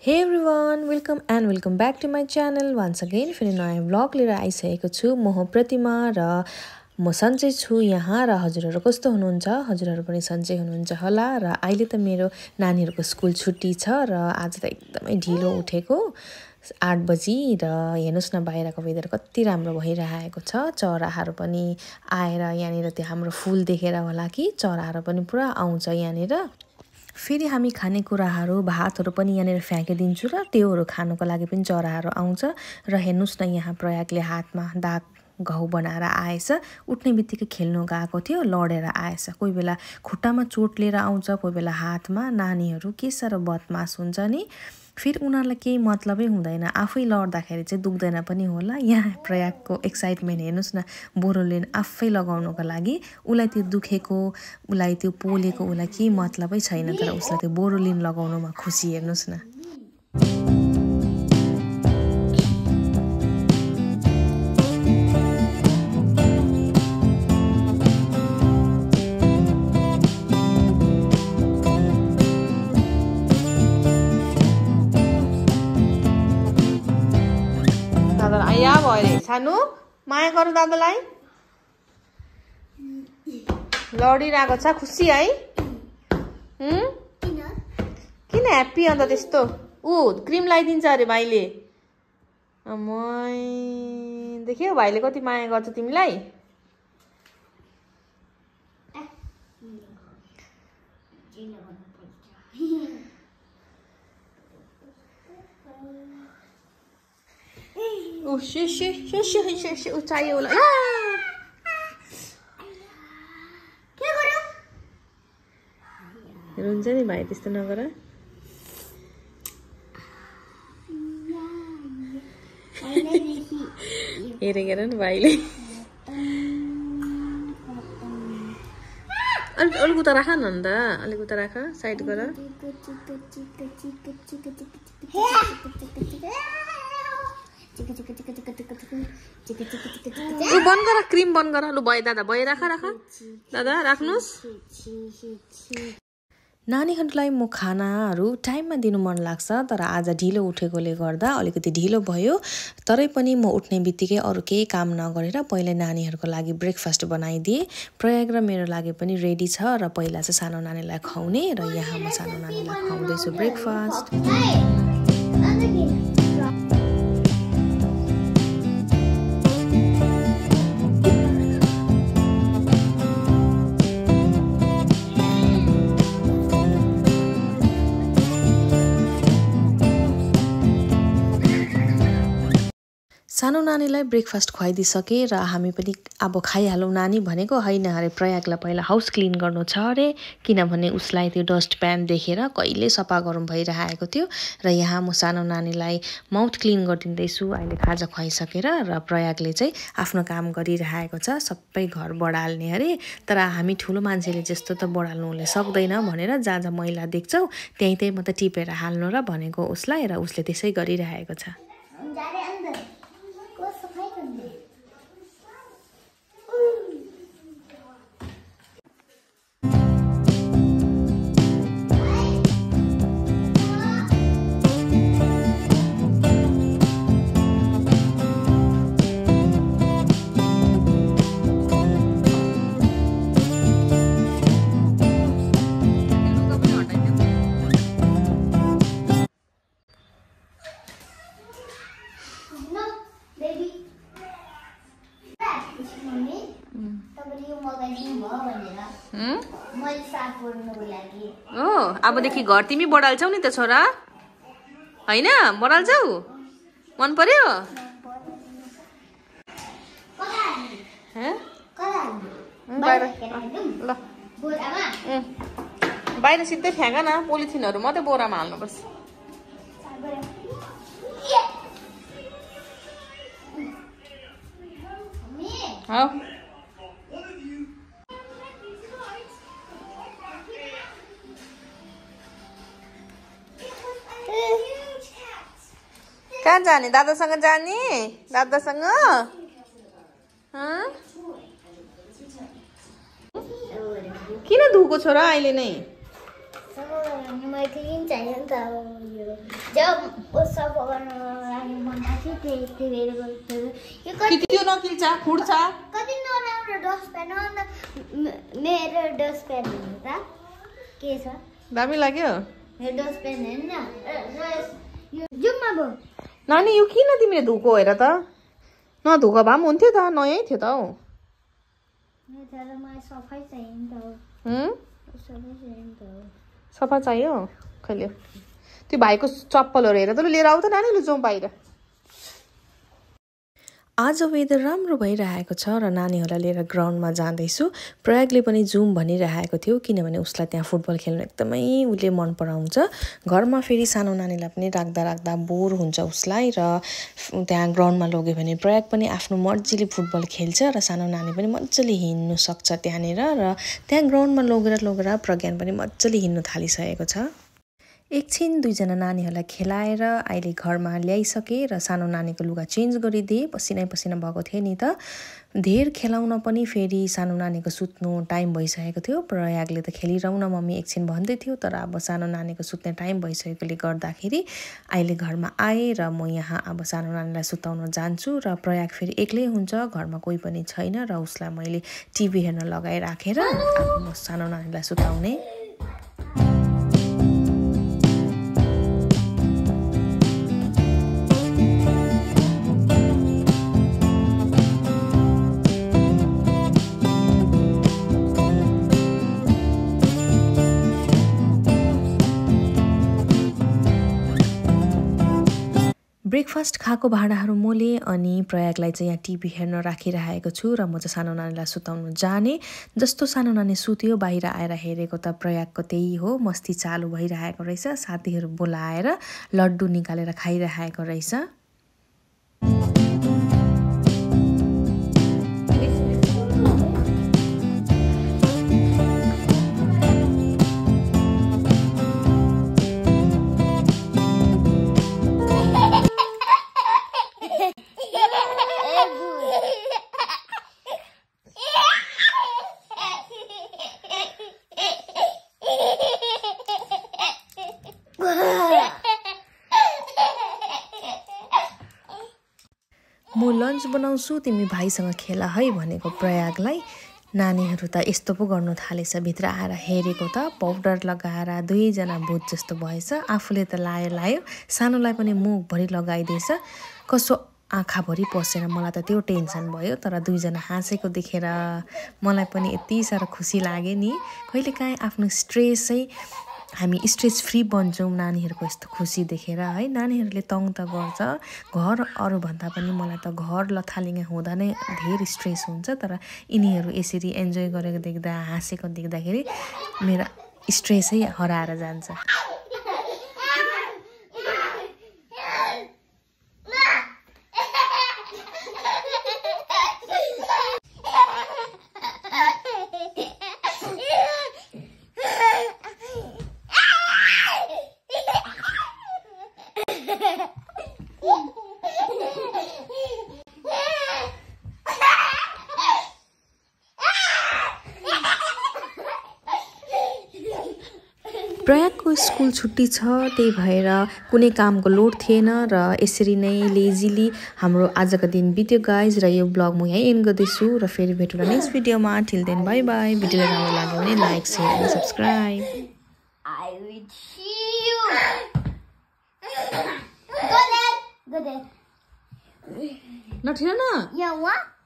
हे everyone welcome back to my channel once again फेरि नयाँ ब्लग लिएर आइसकेको छु। म हो प्रतिमा र म सन्चै छु यहाँ। र हजुरहरू कस्तो हुनुहुन्छ? हजुरहरू पनि सन्चै हुनुहुन्छ होला। र अहिले त मेरो नानीहरूको स्कुल छुट्टी छ र आज त एकदमै ढिलो उठेको 8 बजी। र हेर्नुहोस् न बाहिरको वेदर कति राम्रो भइरहेको छ। चराहरू पनि आएर यहाँनिर त्यो हाम्रो फुल देखेर होला कि चराहरू पनि पुरा आउँछ यहाँनिर। फेरि हामी खानेकुराहरू भातहरू पनि यहाँनिर फ्याँकिदिन्छु र त्योहरू खानुको लागि पनि चराहरू आउँछ। र हेर्नुहोस् न यहाँ प्रयागले हातमा दाग घाउ बनाएर आएछ। उठ्ने बित्तिकै खेल्नु गएको थियो, लडेर आएछ। कोही बेला खुट्टामा चोट लिएर आउँछ, कोही बेला हातमा। नानीहरू के साह्रो बदमास हुन्छ नि। फेरि उनीहरूलाई केही मतलबै हुँदैन, आफै लड्दाखेरि चाहिँ दुख्दैन पनि होला। यहाँ प्रयागको एक्साइटमेन्ट हेर्नुहोस् न, बोरोलिन आफै लगाउनुको लागि। उसलाई त्यो दुखेको, उसलाई त्यो पोलेको उसलाई केही मतलबै छैन, तर उसलाई त्यो बोरोलिन लगाउनुमा खुसी। हेर्नुहोस् न। या भयो सानो माया गरौँ दादालाई। लडिरहेको छ, खुसी है? किन ह्याप्पी अन्त त्यस्तो? क्रिम लगाइदिन्छ अरे भाइले। देख्यौ भाइले कति माया गर्छ तिमीलाई। चाहियो होला। हुन्छ नि भाइ, त्यस्तो नगर। हेरेर नि भाइले। अलिक उता राख न अन्त, अलिक उता राख, साइड गर। बन्द गर, क्रिम बन्द गर। लु भयो दादा, भयो, राख दादा, राख्नुहोस्। नानीहरूलाई म खानाहरू टाइममा दिनु मन लाग्छ, तर आज ढिलो उठेकोले गर्दा अलिकति ढिलो भयो। तरै पनि म उठ्ने बित्तिकै अरू केही काम नगरेर पहिल्यै नानीहरूको लागि ब्रेकफास्ट बनाइदिएँ। प्रयाग र मेरो लागि पनि रेडी छ। र पहिला चाहिँ सानो नानीलाई खुवाउने, र यहाँ म सानो नानीलाई खुवाउँदैछु ब्रेकफास्ट। सानो नानीलाई ब्रेकफास्ट खुवाइदिइसकेँ र हामी पनि अब खाइहालौँ नानी भनेको होइन अरे। प्रयागलाई पहिला हाउस क्लिन गर्नु छ अरे, किनभने उसलाई त्यो डस्ट प्यान देखेर कहिले सफा गरौँ भइरहेको थियो। र यहाँ म सानो नानीलाई माउथ क्लिन गरिदिँदैछु अहिले खाजा खुवाइसकेर। र प्रयागले चाहिँ आफ्नो काम गरिरहेको छ, सबै घर बढाल्ने अरे। तर हामी ठुलो मान्छेले जस्तो त बढाल्नु उसले सक्दैन भनेर जहाँ जहाँ मैला देख्छौ त्यहीँ मात्रै टिपेर हाल्नु र भनेको उसलाई, र उसले त्यसै गरिरहेको छ। अबदेखि घर तिमी बढाल्छौ नि त छोरा, होइन? बढाल्छौ? मन पर्यो? बाहिर सिधै फ्याँक न, पोलिथिनहरू मात्रै बोरामा हाल्नुपर्छ। कहाँ जाने? दादासँग जाने? दादासँग? किन धुको छोरा अहिले नै? मैले क्लिन चाहियो नि त। जब उस सब गर्न मन लाग्यो त्यही बेर गयो यो त्यो नकिल्छ फुट्छ कति नराम्रो डस्टबिन अन्त मेरो डस्टबिन हेर्नु त के छ दामी लाग्यो मेरो डस्टबिन हेर्न यो जुम्मा भयो नानी यो किन तिमीले धोको हेर त नधोको भए पनि हुन्थ्यो त नयाँ थियो त हौ तर मलाई सफाइ चाहियो नि त सफाइ चाहियो नि त सफा चाहियो कहिले त्यो भाइको चप्पलहरू हेर त लिएर आऊ त नानी लु जाउँ बाहिर आज वेदर राम्रो भइरहेको छ र नानीहरूलाई लिएर ग्राउन्डमा जाँदैछु प्रयागले पनि जाउँ भनिरहेको थियो किनभने उसलाई त्यहाँ फुटबल खेल्न एकदमै उसले मन पराउँछ घरमा फेरि सानो नानीलाई पनि राख्दा राख्दा बोर हुन्छ उसलाई र त्यहाँ ग्राउन्डमा लग्यो भने प्रयाग पनि आफ्नो मर्जीले फुटबल खेल्छ र सानो नानी पनि मजाले हिँड्नु सक्छ त्यहाँनिर र त्यहाँ ग्राउन्डमा लगेर प्रज्ञान पनि मजाले हिँड्नु थालिसकेको छ एकछिन दुईजना नानीहरूलाई खेलाएर अहिले घरमा ल्याइसके र सानो नानीको लुगा चेन्ज गरिदिए पसिना भएको थियो नि त धेर खेलाउन पनि फेरि सानो नानीको सुत्नु टाइम भइसकेको थियो प्रयागले त खेलिरहन मम्मी एकछिन भन्दै थियो तर अब सानो नानीको सुत्ने टाइम भइसकेकोले गर्दाखेरि अहिले घरमा आए र म यहाँ अब सानो नानीलाई सुताउन जान्छु र प्रयाग फेरि एक्लै हुन्छ घरमा कोही पनि छैन र उसलाई मैले टिभी हेर्न लगाइराखेर आफ्नो सानो नानीलाई सुताउने ब्रेकफास्ट खाएको भाँडाहरू मोले अनि प्रयागलाई चाहिँ यहाँ टिभी हेर्न राखिरहेको छु र म चाहिँ सानो नानीलाई सुताउन जाने जस्तो सानो नानी सुत्यो बाहिर आएर हेरेको त प्रयागको त्यही हो मस्ती चालु भइरहेको रहेछ साथीहरू बोलाएर लड्डु निकालेर खाइरहेको रहेछ म लन्च बनाउँछु तिमी भाइसँग खेला है भनेको प्रयागलाई नानीहरू त यस्तो पो गर्नु थालेछ भित्र आएर हेरेको त पाउडर लगाएर दुईजना भूत जस्तो भएछ आफूले त लायो सानोलाई पनि मुखभरि लगाइदिएछ कसो आँखाभरि पसेर मलाई त त्यो टेन्सन भयो तर दुईजना हाँसेको देखेर मलाई पनि यति साह्रो खुसी लाग्यो नि कहिलेकाहीँ आफ्नो स्ट्रेसै हामी स्ट्रेस फ्री बन्छौँ नानीहरूको यस्तो खुसी देखेर है नानीहरूले तङ त गर्छ घर अरूभन्दा पनि मलाई त घर लथालिङ्ग हुँदा नै धेरै स्ट्रेस हुन्छ तर यिनीहरू यसरी एन्जोय गरेको देख्दा हाँसेको देख्दाखेरि मेरो स्ट्रेसै हराएर जान्छ प्रयागको स्कुल छुट्टी छ त्यही भएर कुनै कामको लोड थिएन र यसरी नै लेजिली हाम्रो आजको दिन बित्यो गाइज र यो ब्लग म यहीँ एन्ड गर्दैछु र फेरि भेटौँला नेक्स्ट भिडियोमा टिल देन बाई बाई भिडियोलाई राम्रो लाग्यो भने like share and subscribe I will see you. Go there. Not here na? Yeah, what?